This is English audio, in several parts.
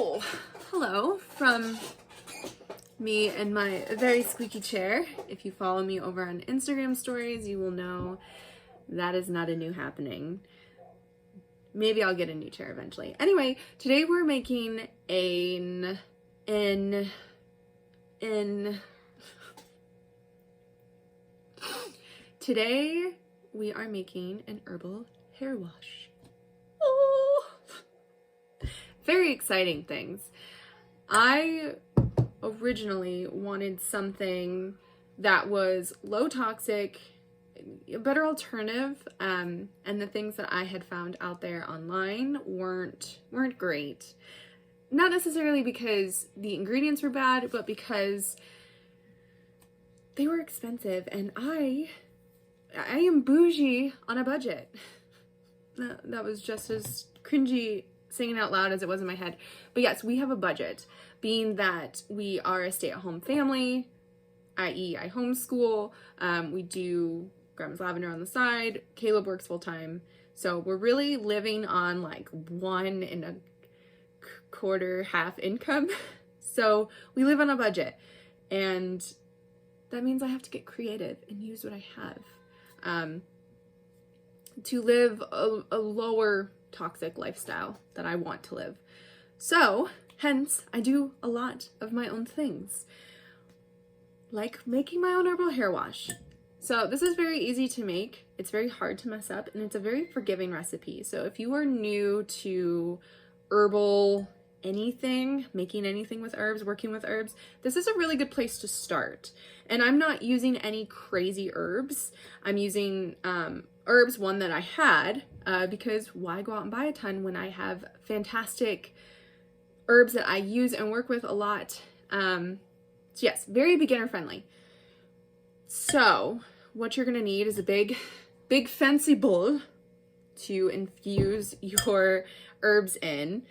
Oh, hello from me and my very squeaky chair. If you follow me over on Instagram stories, you will know that is not a new happening. Maybe I'll get a new chair eventually. Anyway, today we're making Today we are making an herbal hair wash. Oh, very exciting things. I originally wanted something that was low toxic, a better alternative, and the things that I had found out there online weren't great. Not necessarily because the ingredients were bad, but because they were expensive, and I am bougie on a budget. That was just as cringy saying out loud as it was in my head. But yes, we have a budget, being that we are a stay-at-home family, i.e. I homeschool. We do Grandma's Lavender on the side. Caleb works full-time. So we're really living on like 1 1/4, half income. So we live on a budget. And that means I have to get creative and use what I have to live a lower toxic lifestyle that I want to live. So hence I do a lot of my own things, like making my own herbal hair wash. So this is very easy to make. It's very hard to mess up, and it's a very forgiving recipe. So if you are new to herbal anything, making anything with herbs, working with herbs, this is a really good place to start. And I'm not using any crazy herbs. I'm using herbs, one that I had, because why go out and buy a ton when I have fantastic herbs that I use and work with a lot. So yes, very beginner friendly. So what you're gonna need is a big fancy bowl to infuse your herbs in.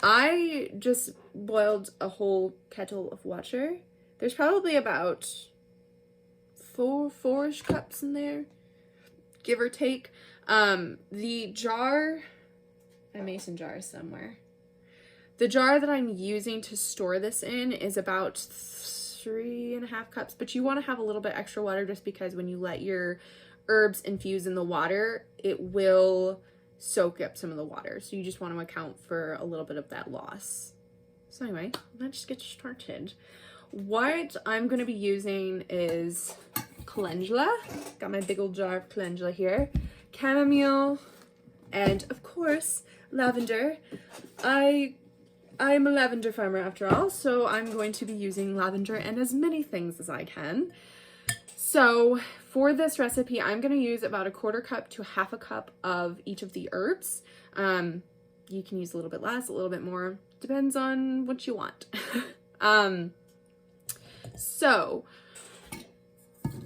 I just boiled a whole kettle of water. There's probably about four-ish cups in there, give or take. The jar, a mason jar somewhere. The jar that I'm using to store this in is about 3.5 cups, but you want to have a little bit extra water just because when you let your herbs infuse in the water, it will soak up some of the water. So you just want to account for a little bit of that loss. So anyway, let's just get started. What I'm going to be using is calendula. Got my big old jar of calendula here. Chamomile, and of course, lavender. I'm a lavender farmer after all, so I'm going to be using lavender and as many things as I can. So for this recipe, I'm going to use about 1/4 cup to 1/2 cup of each of the herbs. You can use a little bit less, a little bit more, depends on what you want. So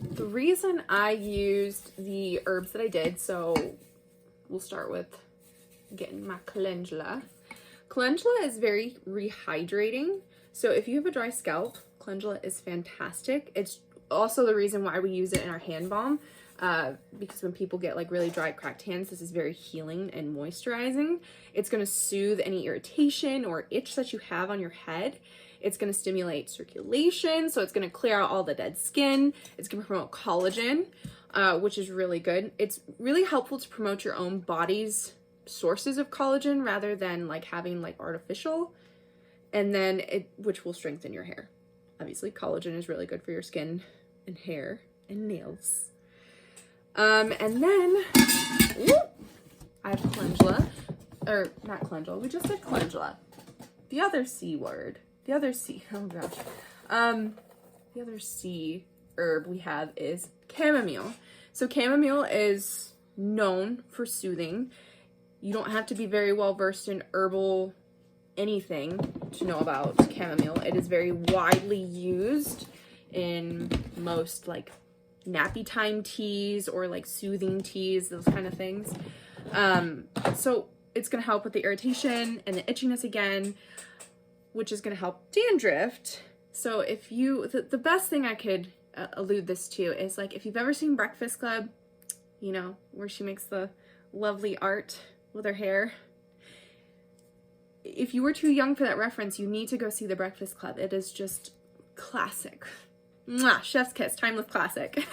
the reason I used the herbs that I did, so we'll start with getting my calendula. Calendula is very rehydrating. So if you have a dry scalp, calendula is fantastic. It's also the reason why we use it in our hand balm, because when people get like really dry, cracked hands, this is very healing and moisturizing. It's going to soothe any irritation or itch that you have on your head. It's going to stimulate circulation, so it's going to clear out all the dead skin. It's going to promote collagen, which is really good. It's really helpful to promote your own body's sources of collagen rather than like having like artificial, and then which will strengthen your hair. Obviously, collagen is really good for your skin and hair and nails. And then I have calendula, or not calendula. We just said calendula. The other C word. The other C, oh gosh. The other C herb we have is chamomile. So chamomile is known for soothing. You don't have to be very well versed in herbal anything to know about chamomile. It is very widely used in most like nappy time teas or like soothing teas, those kind of things. So it's going to help with the irritation and the itchiness again, which is going to help dandruff. So if you, the best thing I could allude this to is like, if you've ever seen Breakfast Club, you know, where she makes the lovely art with her hair. if you were too young for that reference, you need to go see The Breakfast Club. It is just classic. Mwah, chef's kiss, timeless classic.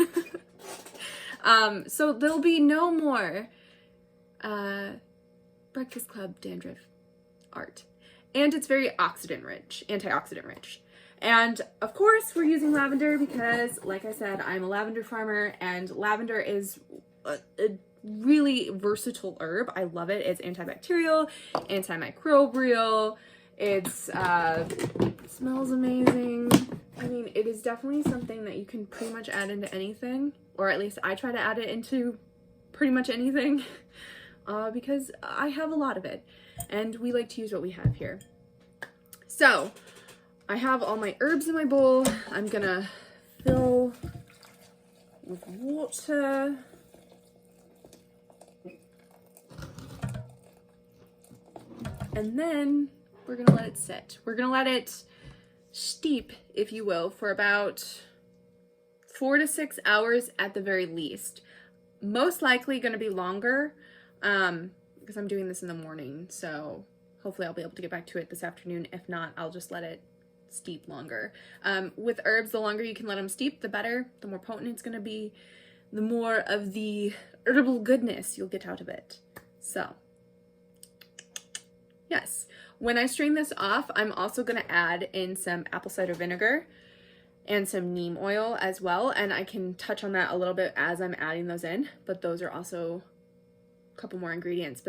So there'll be no more Breakfast Club dandruff art. And it's very antioxidant rich. And of course we're using lavender because, like I said, I'm a lavender farmer, and lavender is a really versatile herb. I love it. It's antibacterial, antimicrobial. It's smells amazing. I mean, it is definitely something that you can pretty much add into anything, or at least I try to add it into pretty much anything, because I have a lot of it, and we like to use what we have here. So I have all my herbs in my bowl. I'm gonna fill with water. And then we're gonna let it sit. We're gonna let it steep, if you will, for about 4 to 6 hours at the very least. Most likely gonna be longer, because I'm doing this in the morning, so hopefully I'll be able to get back to it this afternoon. If not, I'll just let it steep longer. With herbs, the longer you can let them steep, the better. The more potent it's gonna be, the more of the herbal goodness you'll get out of it. So, yes. When I strain this off, I'm also going to add in some apple cider vinegar and some neem oil as well, and I can touch on that a little bit as I'm adding those in, but those are also a couple more ingredients,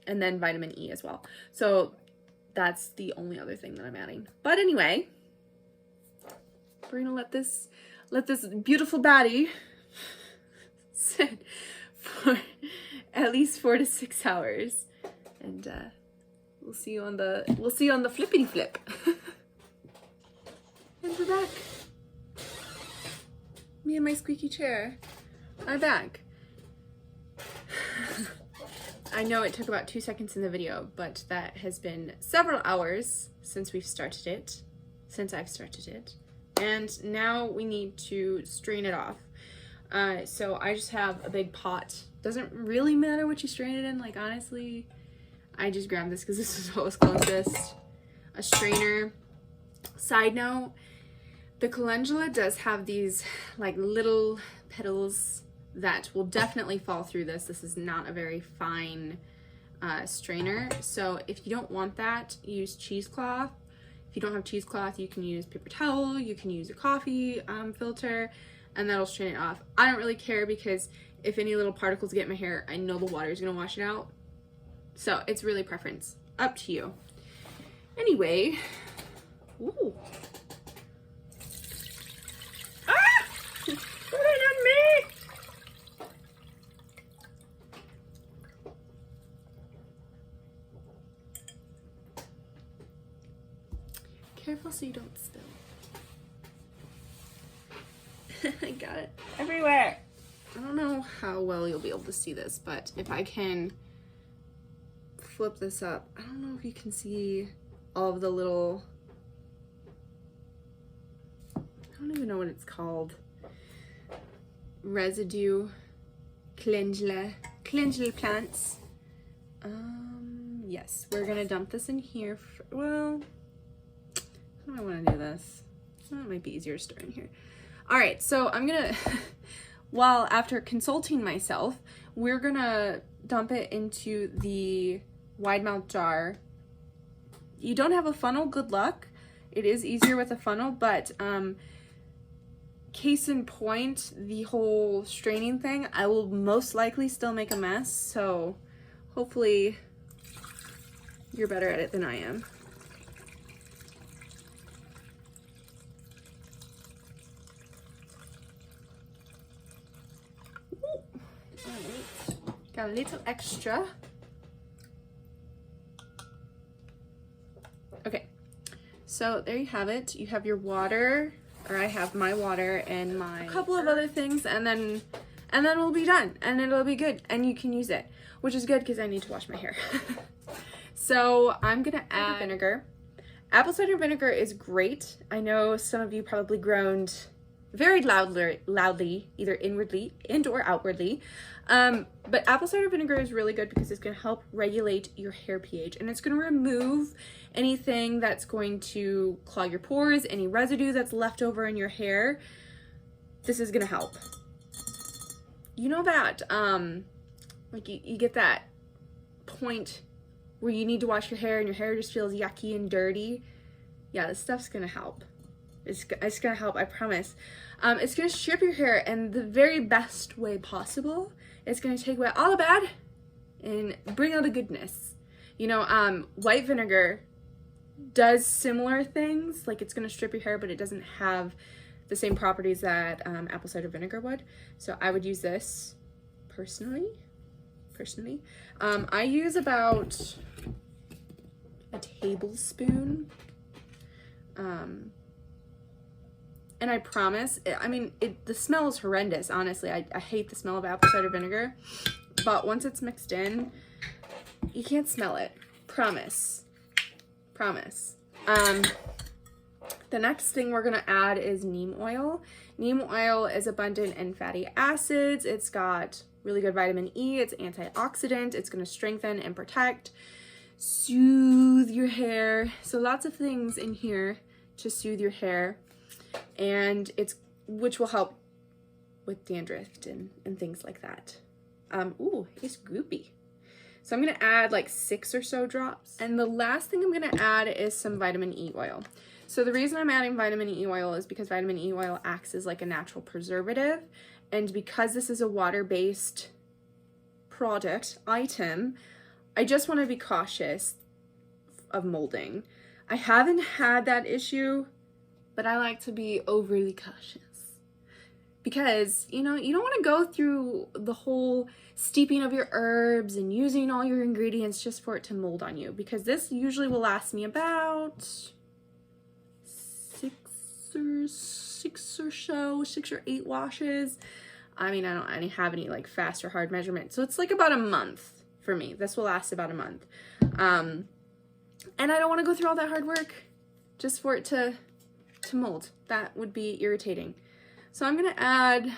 and then vitamin E as well. So that's the only other thing that I'm adding. But anyway, we're going to let this beautiful baddie sit for at least 4 to 6 hours, and we'll see you on the flippity flip. And we're back. Me and my squeaky chair are back. I know it took about 2 seconds in the video, but that has been several hours since I've started it. And now we need to strain it off. So I just have a big pot. Doesn't really matter what you strain it in, like, honestly. I just grabbed this because this is what was closest. A strainer. Side note, the calendula does have these like little petals that will definitely fall through this. This is not a very fine strainer. So if you don't want that, use cheesecloth. If you don't have cheesecloth, you can use paper towel. You can use a coffee filter, and that'll strain it off. I don't really care because if any little particles get in my hair, I know the water is going to wash it out. So it's really preference, up to you. Anyway, ooh. Ah! Put it on me! Careful so you don't spill. I got it everywhere. I don't know how well you'll be able to see this, but if I can flip this up, I don't know if you can see all of the little, I don't even know what it's called, residue, calendula plants. Yes, we're gonna dump this in here. Well, how do I want to do this? Oh, it might be easier to stir in here. All right, so I'm gonna, well, after consulting myself, we're gonna dump it into the wide mouth jar. You don't have a funnel, good luck. It is easier with a funnel, but case in point, the whole straining thing, I will most likely still make a mess, so hopefully you're better at it than I am. Alright, got a little extra. Okay, so there you have it. You have your water, or I have my water and a couple of other things, and then we'll be done, and it'll be good, and you can use it, which is good because I need to wash my hair. So I'm gonna add vinegar. Apple cider vinegar is great. I know some of you probably groaned, very loudly, either inwardly and or outwardly. But apple cider vinegar is really good because it's going to help regulate your hair pH, and it's going to remove anything that's going to clog your pores, any residue that's left over in your hair. This is going to help. You know that, like you get that point where you need to wash your hair and your hair just feels yucky and dirty? Yeah, this stuff's going to help. It's going to help, I promise. It's going to strip your hair in the very best way possible. It's going to take away all the bad and bring out the goodness. You know, white vinegar does similar things. Like, it's going to strip your hair, but it doesn't have the same properties that apple cider vinegar would. So I would use this personally. I use about a tablespoon. And I promise, I mean, the smell is horrendous, honestly. I hate the smell of apple cider vinegar. But once it's mixed in, you can't smell it. Promise. The next thing we're going to add is neem oil. Neem oil is abundant in fatty acids. It's got really good vitamin E. It's antioxidant. It's going to strengthen and protect, soothe your hair. So lots of things in here to soothe your hair, and which will help with dandruff and things like that. Ooh, it's goopy. So I'm going to add like 6 or so drops. And the last thing I'm going to add is some vitamin E oil. So the reason I'm adding vitamin E oil is because vitamin E oil acts as like a natural preservative. And because this is a water-based product item, I just want to be cautious of molding. I haven't had that issue, but I like to be overly cautious. Because, you know, you don't want to go through the whole steeping of your herbs and using all your ingredients just for it to mold on you. Because this usually will last me about 6 or 8 washes. I mean, I don't have any like fast or hard measurement. So it's like about a month for me. This will last about a month. And I don't want to go through all that hard work just for it to mold. That would be irritating. So I'm going to add,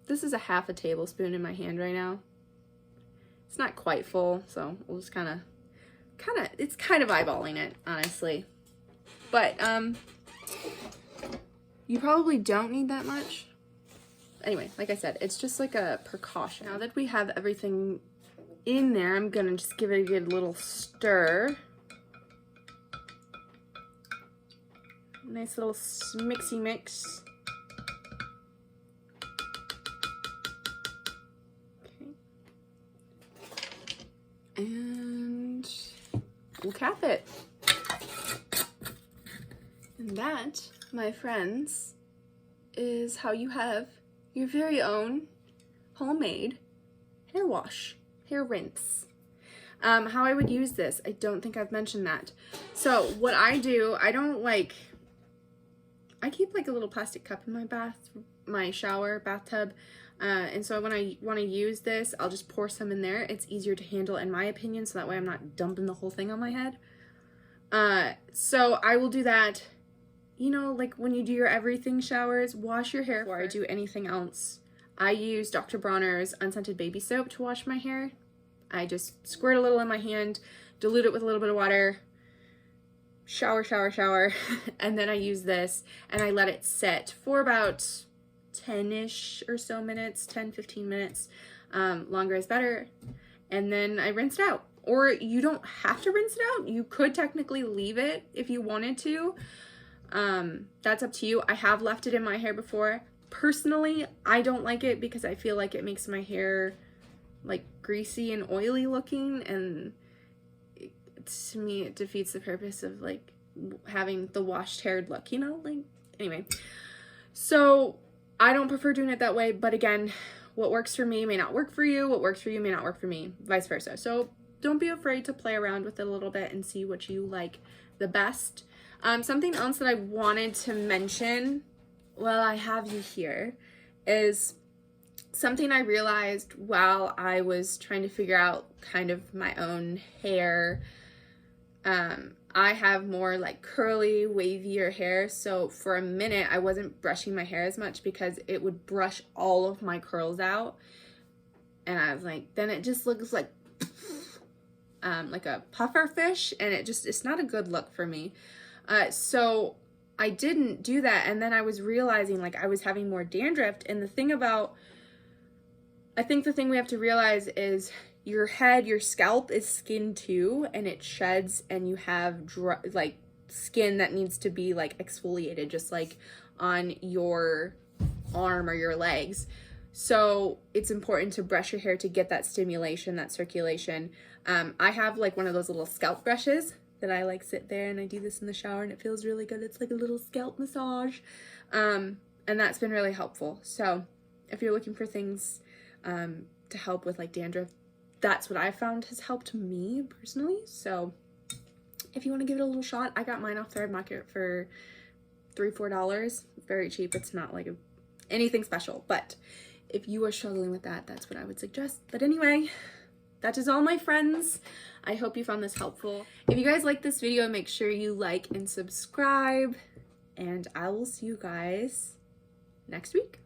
this is a half a tablespoon in my hand right now. It's not quite full, so we'll just it's kind of eyeballing it, honestly. But you probably don't need that much. Anyway, like I said, it's just like a precaution. Now that we have everything in there, I'm going to just give it a good little stir. Nice little mixy mix. Okay. And we'll cap it. And that, my friends, is how you have your very own homemade hair wash, hair rinse. How I would use this, I don't think I've mentioned that. So what I do, I keep like a little plastic cup in my shower bathtub, and so when I want to use this, I'll just pour some in there. It's easier to handle in my opinion, so that way I'm not dumping the whole thing on my head. So I will do that, you know, like when you do your everything showers, wash your hair before I do anything else. I use Dr. Bronner's unscented baby soap to wash my hair. I just squirt a little in my hand, dilute it with a little bit of water, shower, and then I use this and I let it sit for about 10-ish or so minutes, 10-15 minutes. Longer is better. And then I rinse it out. Or you don't have to rinse it out. You could technically leave it if you wanted to. That's up to you. I have left it in my hair before. Personally, I don't like it because I feel like it makes my hair like greasy and oily looking, and to me it defeats the purpose of like having the washed haired look, you know, like, anyway. So I don't prefer doing it that way, but again, what works for me may not work for you, what works for you may not work for me, vice versa. So don't be afraid to play around with it a little bit and see what you like the best. Something else that I wanted to mention while I have you here is something I realized while I was trying to figure out kind of my own hair I have more like curly, wavier hair, so for a minute I wasn't brushing my hair as much because it would brush all of my curls out, and I was like, then it just looks like a puffer fish, and it's not a good look for me. So I didn't do that, and then I was realizing like I was having more dandruff. And I think the thing we have to realize is your scalp is skin too, and it sheds, and you have like skin that needs to be like exfoliated, just like on your arm or your legs. So it's important to brush your hair to get that stimulation, that circulation. I have like one of those little scalp brushes that I like sit there and I do this in the shower, and it feels really good. It's like a little scalp massage. And that's been really helpful. So if you're looking for things to help with like dandruff, that's what I found has helped me personally. So if you want to give it a little shot, I got mine off Thrive Market for $3-4. Very cheap. It's not like anything special, but if you are struggling with that, that's what I would suggest. But anyway, that is all, my friends. I hope you found this helpful. If you guys like this video, make sure you like and subscribe, and I will see you guys next week.